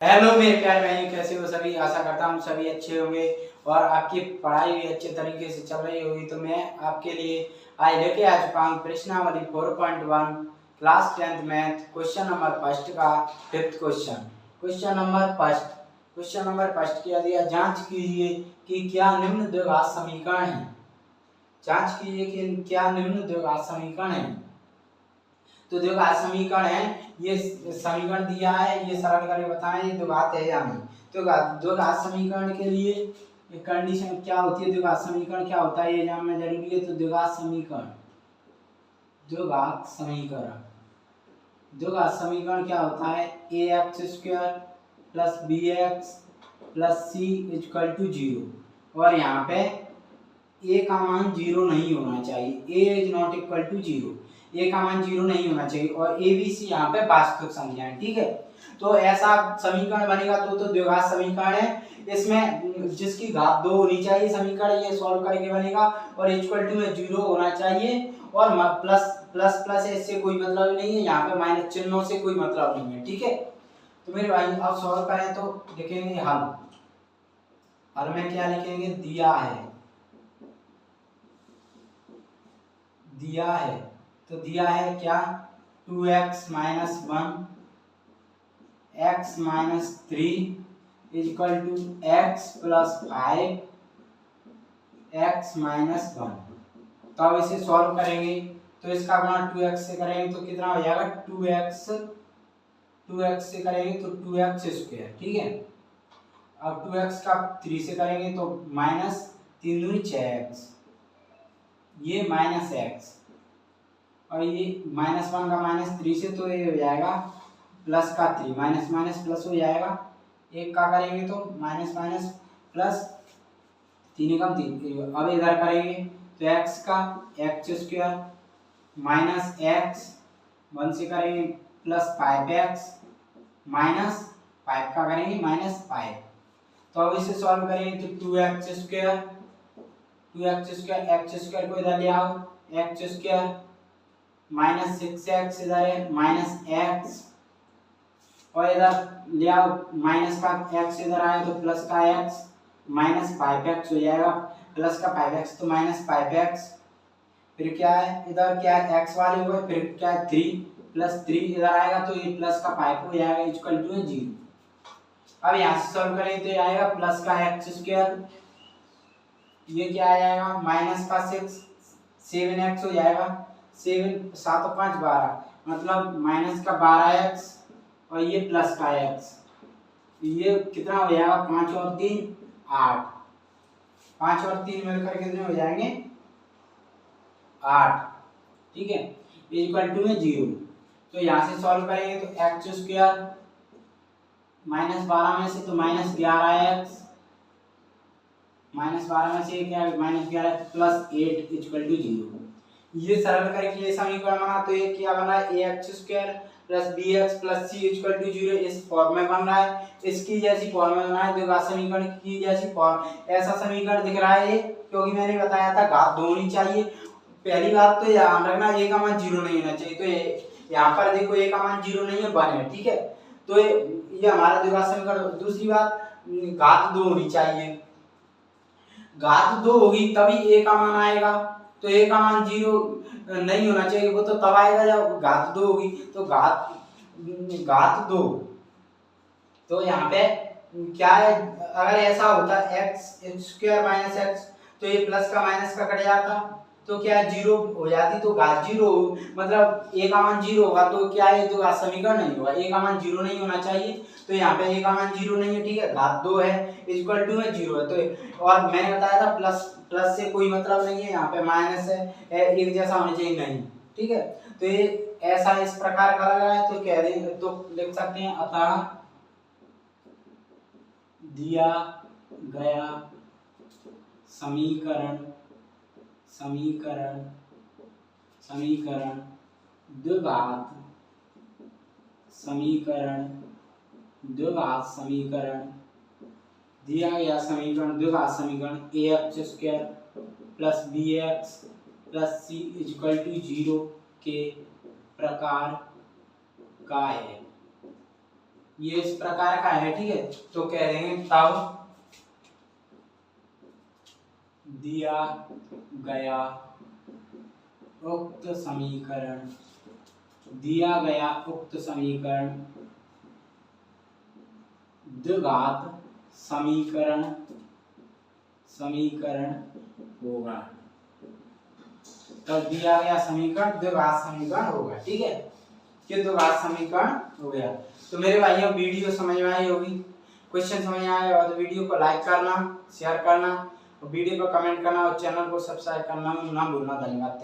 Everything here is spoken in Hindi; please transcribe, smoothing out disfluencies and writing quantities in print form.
हेलो मेरे प्यारे भाइयों, कैसे हो सभी। आशा करता हूँ सभी अच्छे होंगे और आपकी पढ़ाई भी अच्छे तरीके से चल रही होगी। तो मैं आपके लिए आज लेके आ चुका हूँ प्रश्नावली 4.1 class 10th math question number first का 5th question. Question number first किया दिया, जांच कीजिए कि क्या निम्न द्विघात समीकरण है। जांच कीजिए कि क्या निम्न द्विघात समीकरण है। तो द्विघात समीकरण है, ये समीकरण दिया है, ये सरल करके बताएं ये द्विघात है या नहीं। तो द्विघात समीकरण के लिए कंडीशन क्या होती है, द्विघात समीकरण क्या होता है ये जानना जरूरी है। तो द्विघात समीकरण क्या होता है, ax² plus bx plus c equal to 0 और यहाँ पे a का मान 0 नहीं होना चाहिए। a is not equal to 0, a का मान 0 नहीं होना चाहिए और a b c यहाँ पे वास्तविक संख्या है। ठीक है, तो ऐसा समीकरण बनेगा तो द्विघात समीकरण है। इसमें जिसकी घात 2 होनी चाहिए समीकरण ये सॉल्व करके बनेगा और इक्वल टू में 0 होना चाहिए और प्लस प्लस प्लस इससे कोई मतलब नहीं है, यहाँ पे माइनस चिन्हों से कोई मतलब नहीं है। ठीक है, तो मेरे भाई अब सॉल्व करें तो लिखेंगे हल में क्या लिखेंगे, दिया है तो दिया है क्या, 2x - 1 x - 3 equal to x plus 5 x - 1। तो अब इसे सॉल्व करेंगे तो इसका गुणा 2x से करेंगे तो कितना हो जाएगा, 2x से करेंगे तो 2x²। ठीक है, अब 2x का 3 से करेंगे तो माइनस 3 दूनी 6x, ये माइनस x और ये -1 का -3 से तो ये हो जाएगा प्लस का 3, माइनस माइनस प्लस हो जाएगा। एक का करेंगे तो माइनस माइनस प्लस 3 कम 3। अब इधर करेंगे तो x का x² माइनस x 1 से करेंगे प्लस 5x माइनस 5 का करेंगे -5। तो अब इसे सॉल्व करेंगे तो 2x² x² को इधर ले आओ, x² माइनस 6x इधर है माइनस x और इधर ले आओ माइनस का x इधर आए तो प्लस का x माइनस 5x हो जाएगा, प्लस का 5x तो माइनस 5x। फिर क्या है इधर, क्या है x वाले हुए, फिर क्या है 3 प्लस 3 इधर आएगा तो ये प्लस का 5 हो जाएगा इक्वल टू 0। अब यहाँ से सॉल्व करें तो ये आएगा प्लस का x², ये क्या आ जाएगा माइनस का 7x हो जाएगा, 7 7 और 5 12 मतलब माइनस का 12x और ये प्लस का x, ये कितना हो जाएगा 5 और 3 8, 5 और 3 मिलकर कितने हो जाएंगे 8। ठीक है, इक्वल टू में 0। तो यहाँ से सॉल्व करेंगे तो x² -12 में से तो -11x, -12 में से क्या -11 प्लस 8 इक्वल टू 0। ये सरल करके ये समीकरण बना तो ये क्या बना है, ax² plus bx plus c equal to 0 इस फॉर्म में बन रहा है। इसकी जैसी फॉर्म में बना है द्विघात समीकरण की जैसी फॉर्म। ऐसा समीकरण दिख रहा है क्योंकि मैंने बताया था घात 2 होनी चाहिए। पहली बात तो ध्यान रखना a का मान 0 नहीं होना चाहिए। तो यहाँ पर देखो a का मान 0 नहीं है 1 है। ठीक है, तो ये हमारा द्विघात समीकरण। दूसरी बात घात 2 होनी चाहिए, घात 2 होगी तभी a का मान आएगा। तो a का मान 0 नहीं होना चाहिए, वो तो तब आएगा जब घात 2 होगी। तो घात 2 तो यहाँ पे क्या है, अगर ऐसा होता x² माइनस x तो ये प्लस का माइनस का कट जाता तो क्या 0 हो जाती। तो घात 0 मतलब a का मान 0 होगा तो क्या है, तो घात समीकरण नहीं होगा, a का मान 0 नहीं होना चाहिए। तो यहाँ पे a का मान 0 नहीं है। ठीक है, घात 2 है इक्वल टू में 0 है। तो और मैंने बताया था प्लस से कोई मतलब नहीं है, यहाँ पे माइनस है एक जैसा होना चाहिए नहीं। ठीक है, तो ये ऐसा इस प्रकार का लगा है तो कह देंगे तो लिख सकते हैं, अतः दिया गया समीकरण द्विघात समीकरण दिया गया समीकरण द्विघात समीकरण ax² plus bx plus c equal to 0 के प्रकार का है। ये इस प्रकार का है, ठीक है। तो कह देंगे तब दिया गया उक्त समीकरण, दिया गया उक्त समीकरण द्विघात समीकरण होगा। तब दिया गया समीकरण द्विघात समीकरण होगा, ठीक है। ये द्विघात समीकरण हो गया। तो मेरे भाइयों वीडियो समझ में आई होगी, क्वेश्चन समझ में आया तो वीडियो को लाइक करना, शेयर करना और वीडियो पर कमेंट करना और चैनल को सब्सक्राइब करना ना भूलना। धन्यवाद।